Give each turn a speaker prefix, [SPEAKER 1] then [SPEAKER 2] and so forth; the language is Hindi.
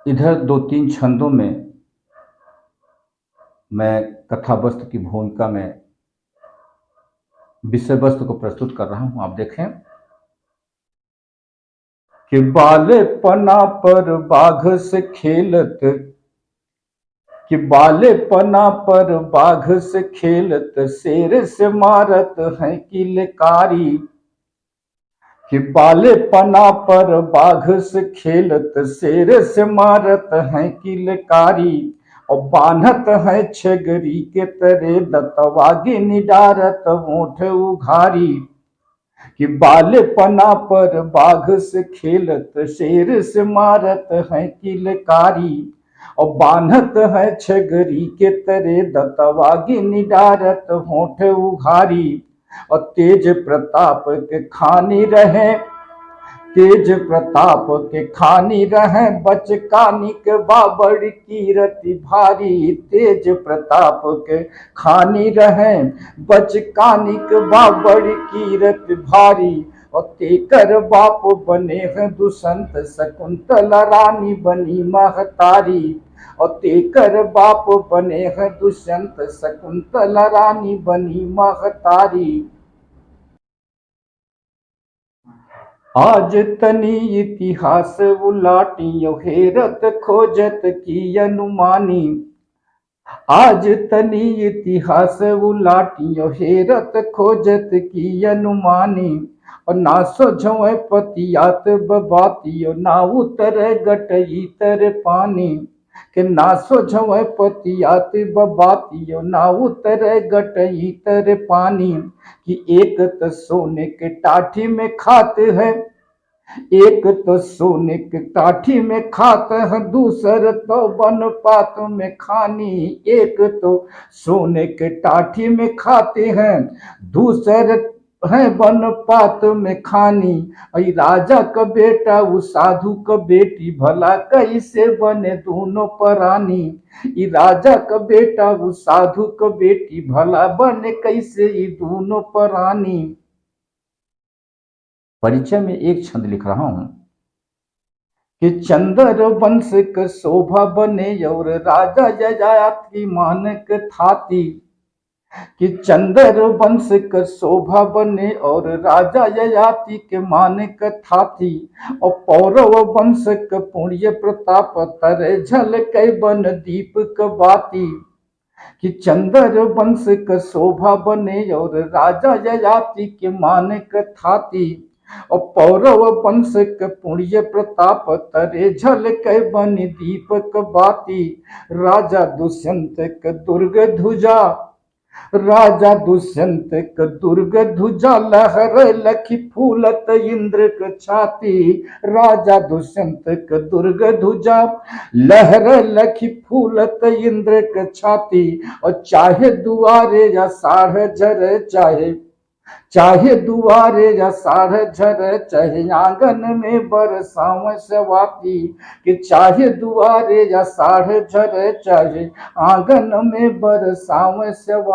[SPEAKER 1] इधर 2-3 छंदों में मैं कथा वस्तु की भूमिका में विषय वस्तु को प्रस्तुत कर रहा हूं। आप देखें कि बालेपना पर बाघ से खेलत, कि बालेपना पर बाघ से खेलत, शेर से मारत है किलकारी। कि बालेपना पर बाघ से खेलत, शेर से मारत है किलकारी। और बान्हत है छगरी के तरे, दतवागे निडारत ओठ उघारी। कि बालेपना पर बाघ से खेलत, शेर से मारत है किलकारी। और बान्हत है छगरी के तरे, दतवागे निडारत होठ उघारी। और तेज प्रताप के खानी रहे, तेज प्रताप के खानी रहे, बचकानिक बाबड़ कीरति भारी। तेज प्रताप के खानी रहे, बचकानिक बाबड़ कीरति भारी। और तेकर बाप बने हैं दुष्यंत, शकुंतला रानी बनी महतारी। और तेकर बाप बने हैं दुष्यंत, शकुंतला रानी बनी महतारी। आज तनी इतिहास उलाटियो, हेरत खोजत की अनुमानी। आज तनी इतिहास उलाटियो, हेरत खोजत की अनुमानी। और ना सोझो पतियात बबातियो, ना उतर गटई तर पानी। कि ना सोझो पतियात बबातियो, ना उतर गटई तर पानी। कि एक तो सोने के टाठी में खाते हैं, एक तो सोने के टाठी में खाता है, दूसर तो बन पात में खानी। एक तो सोने के टाठी में खाते हैं, दूसर है बन पात में खानी। और राजा का बेटा वो साधु का बेटी, भला कैसे बने दोनों परानी। ये राजा का बेटा वो साधु का बेटी, भला बने कैसे ये दोनों परानी। परिचय में एक छंद लिख रहा हूं कि चंदर वंश क शोभा बने, और राजा ययाति की मानक थाती। कि चंदर वंश क शोभा बने, और राजा ययाति के मानक थाती। और पौरव वंश क पुण्य प्रताप, तरे झल कै बन दीप क बाती। कि चंदर वंश क शोभा बने, और राजा ययाति के मानक थाती। और पौरव वंश के पुण्य प्रताप, तरे झल कै बन दीपक बाती। राजा दुष्यंत के दुर्ग ध्वजा, राजा दुष्यंत के दुर्ग ध्वजा, लहर लखी फूलत इंद्र के छाती। राजा दुष्यंत के दुर्ग ध्वजा, लहर लखी फूलत इंद्र के छाती। और चाहे दुआरे या साढ़ झर, चाहे चाहे दुआरे या साढ़ झर, चाहे आंगन में बरसाव सवाती। कि चाहे दुआरे या साढ़ झर, चाहे आंगन में बरसाव सवाती।